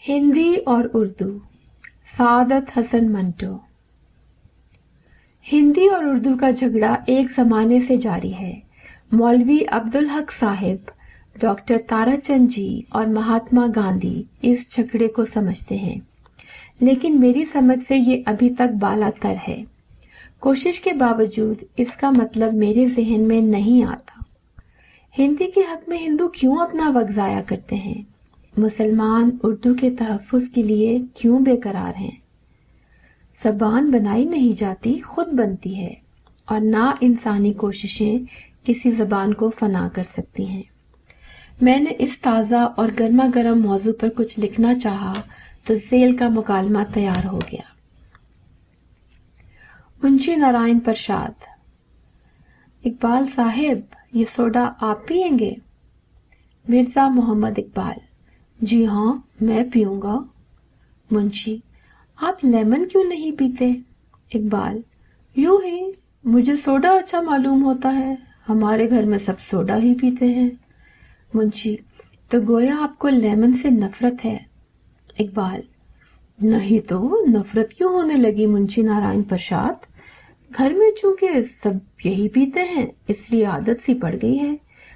ہندی اور اردو، سعادت حسن منٹو۔ ہندی اور اردو کا جھگڑا ایک زمانے سے جاری ہے۔ مولوی عبدالحق صاحب، ڈاکٹر تارا چند جی اور مہاتما گاندھی اس جھگڑے کو سمجھتے ہیں، لیکن میری سمجھ سے یہ ابھی تک بالا تر ہے۔ کوشش کے باوجود اس کا مطلب میرے ذہن میں نہیں آتا۔ ہندی کے حق میں ہندو کیوں اپنا وقت ضائع کرتے ہیں؟ مسلمان اردو کے تحفظ کے لیے کیوں بے قرار ہیں؟ زبان بنائی نہیں جاتی، خود بنتی ہے، اور نا انسانی کوششیں کسی زبان کو فنا کر سکتی ہیں۔ میں نے اس تازہ اور گرما گرم موضوع پر کچھ لکھنا چاہا تو ذیل کا مکالمہ تیار ہو گیا۔ منشی نارائن پرساد: اقبال صاحب، یہ سوڈا آپ پیئیں گے؟ مرزا محمد اقبال: جی ہاں، میں پیوں گا۔ منشی: آپ لیمن کیوں نہیں پیتے؟ اقبال: یوں ہی، مجھے سوڈا اچھا معلوم ہوتا ہے، ہمارے گھر میں سب سوڈا ہی پیتے ہیں۔ منشی: تو گویا آپ کو لیمن سے نفرت ہے؟ اقبال: نہیں تو نفرت کیوں ہونے لگی منشی نارائن پرساد؟ گھر میں چونکہ سب یہی پیتے ہیں اس لیے عادت سی پڑ گئی ہے،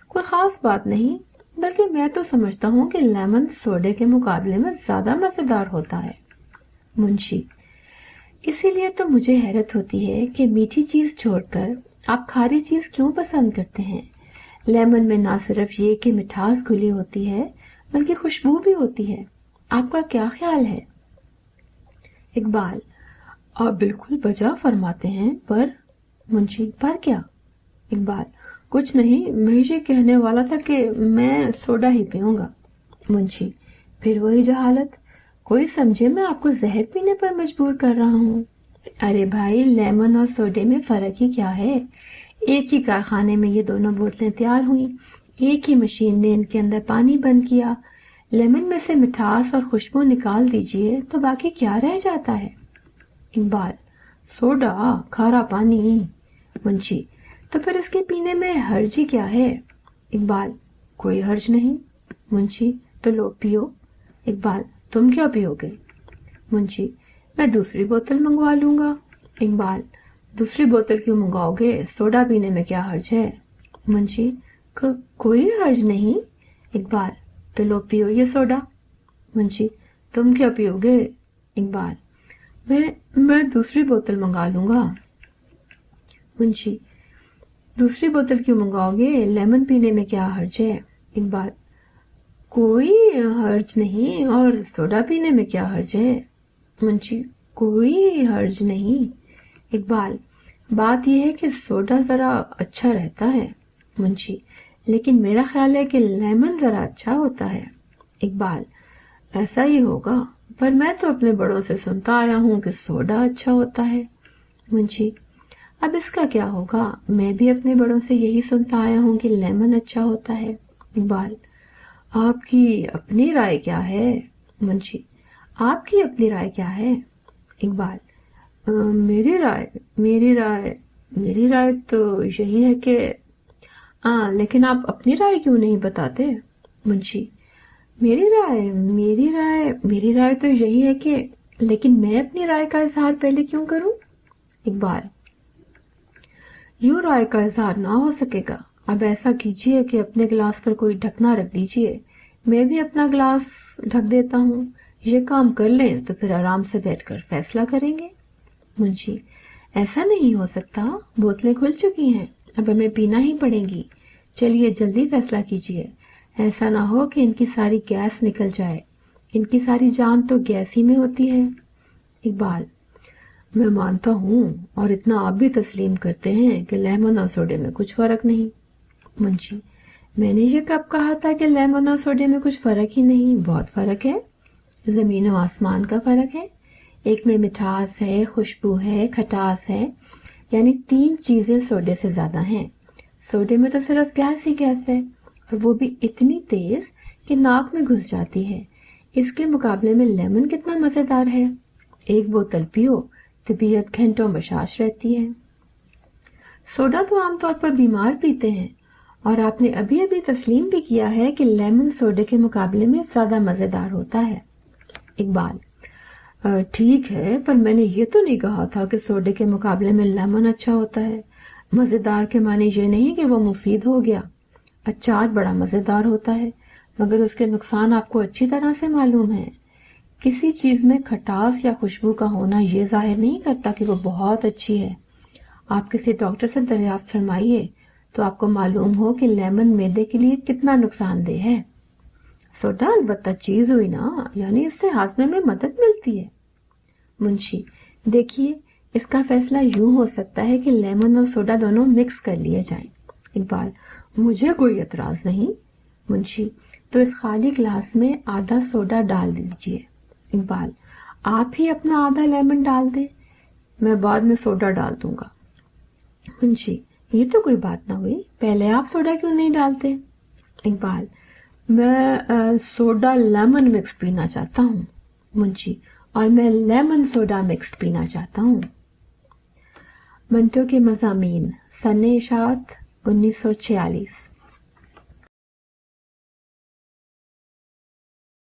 کوئی خاص بات نہیں، بلکہ میں تو سمجھتا ہوں کہ لیمن سوڈے کے مقابلے میں زیادہ مزیدار ہوتا ہے۔ منشی: اسی لیے تو مجھے حیرت ہوتی ہے کہ میٹھی چیز چھوڑ کر آپ کھاری چیز کیوں پسند کرتے ہیں۔ لیمن میں نہ صرف یہ کہ مٹھاس گھلی ہوتی ہے بلکہ خوشبو بھی ہوتی ہے، آپ کا کیا خیال ہے؟ اقبال: آپ بالکل بجا فرماتے ہیں، پر… منشی: پر کیا؟ اقبال: کچھ نہیں، میں یہ کہنے والا تھا کہ میں سوڈا ہی پیوں گا۔ منشی: پھر وہی جہالت، کوئی سمجھے میں آپ کو زہر پینے پر مجبور کر رہا ہوں۔ ارے بھائی، لیمن اور سوڈے میں فرق ہی کیا ہے؟ ایک ہی کارخانے میں یہ دونوں بوتلیں تیار ہوئیں، ایک ہی مشین نے ان کے اندر پانی بند کیا، لیمن میں سے مٹھاس اور خوشبو نکال دیجئے تو باقی کیا رہ جاتا ہے؟ اقبال: سوڈا، کھارا پانی۔ منشی: تو پھر اس کے پینے میں حرج ہی کیا ہے؟ اقبال: کوئی حرج نہیں۔ منشی: تو لو پیو۔ اقبال: تم کیا پیو گے؟ منشی: میں دوسری بوتل منگوا لوں گا۔ اقبال: دوسری بوتل کیوں منگواؤ گے؟ سوڈا پینے میں کیا حرج ہے؟ منشی: کوئی حرج نہیں۔ اقبال: تو لو پیو یہ سوڈا۔ منشی: تم کیا پیو گے؟ اقبال: میں دوسری بوتل منگا لوں گا۔ منشی: دوسری بوتل کیوں منگواؤ گے؟ لیمن پینے میں کیا حرج ہے؟ اقبال: کوئی حرج نہیں، اور سوڈا پینے میں کیا حرج ہے؟ منشی: کوئی حرج نہیں۔ اقبال: بات یہ ہے کہ سوڈا ذرا اچھا رہتا ہے۔ منشی: لیکن میرا خیال ہے کہ لیمن ذرا اچھا ہوتا ہے۔ اقبال: ایسا ہی ہوگا، پر میں تو اپنے بڑوں سے سنتا آیا ہوں کہ سوڈا اچھا ہوتا ہے۔ منشی: اب اس کا کیا ہوگا؟ میں بھی اپنے بڑوں سے یہی سنتا آیا ہوں کہ لیمن اچھا ہوتا ہے۔ اقبال: آپ کی اپنی رائے کیا ہے؟ منشی: آپ کی اپنی رائے کیا ہے؟ اقبال: میری رائے تو یہی ہے کہ… لیکن آپ اپنی رائے کیوں نہیں بتاتے؟ منشی: میری رائے تو یہی ہے کہ… لیکن میں اپنی رائے کا اظہار پہلے کیوں کروں؟ اقبال: یوں رائے کا اظہار نہ ہو سکے گا، اب ایسا کیجئے کہ اپنے گلاس پر کوئی ڈھکنا رکھ دیجئے، میں بھی اپنا گلاس ڈھک دیتا ہوں، یہ کام کر لیں تو پھر آرام سے بیٹھ کر فیصلہ کریں گے۔ منشی: ایسا نہیں ہو سکتا، بوتلیں کھل چکی ہیں، اب ہمیں پینا ہی پڑے گی، چلیے جلدی فیصلہ کیجئے، ایسا نہ ہو کہ ان کی ساری گیس نکل جائے، ان کی ساری جان تو گیس ہی میں ہوتی ہے۔ اقبال: میں مانتا ہوں، اور اتنا آپ بھی تسلیم کرتے ہیں کہ لیمن اور سوڈے میں کچھ فرق نہیں۔ منشی: میں نے یہ کب کہا تھا کہ لیمن اور سوڈے میں کچھ فرق ہی نہیں؟ بہت فرق ہے، زمین و آسمان کا فرق ہے۔ ایک میں مٹھاس ہے، خوشبو ہے، کھٹاس ہے، یعنی 3 چیزیں سوڈے سے زیادہ ہیں۔ سوڈے میں تو صرف گیس ہی گیس ہے، اور وہ بھی اتنی تیز کہ ناک میں گھس جاتی ہے۔ اس کے مقابلے میں لیمن کتنا مزیدار ہے، ایک بوتل پیو، طبیعت گھنٹوں بشاش رہتی ہے۔ سوڈا تو عام طور پر بیمار پیتے ہیں، اور آپ نے ابھی تسلیم بھی کیا ہے کہ لیمن سوڈے کے مقابلے میں زیادہ مزیدار ہوتا ہے۔ اقبال ٹھیک ہے، پر میں نے یہ تو نہیں کہا تھا کہ سوڈے کے مقابلے میں لیمن اچھا ہوتا ہے۔ مزیدار کے معنی یہ نہیں کہ وہ مفید ہو گیا۔ اچار بڑا مزیدار ہوتا ہے، مگر اس کے نقصان آپ کو اچھی طرح سے معلوم ہے۔ کسی چیز میں کھٹاس یا خوشبو کا ہونا یہ ظاہر نہیں کرتا کہ وہ بہت اچھی ہے۔ آپ کسی ڈاکٹر سے دریافت فرمائیے تو آپ کو معلوم ہو کہ لیمن معدے کے لیے کتنا نقصان دہ ہے۔ سوڈا البتہ چیز ہوئی نا، یعنی اس سے ہاضمے میں مدد ملتی ہے۔ منشی دیکھیے، اس کا فیصلہ یوں ہو سکتا ہے کہ لیمن اور سوڈا دونوں مکس کر لیے جائیں۔ اقبال مجھے کوئی اعتراض نہیں۔ منشی تو اس خالی گلاس میں آدھا سوڈا ڈال دیجئے۔ اقبال آپ ہی اپنا آدھا لیمن ڈال دیں، میں بعد میں سوڈا ڈال دوں گا۔ منشی یہ تو کوئی بات نہ ہوئی، پہلے آپ سوڈا کیوں نہیں ڈالتے؟ اقبال میں سوڈا لیمن مکس پینا چاہتا ہوں۔ منشی اور میں لیمن سوڈا مکس پینا چاہتا ہوں۔ منٹو کے مضامین، سن اشاعت 1946۔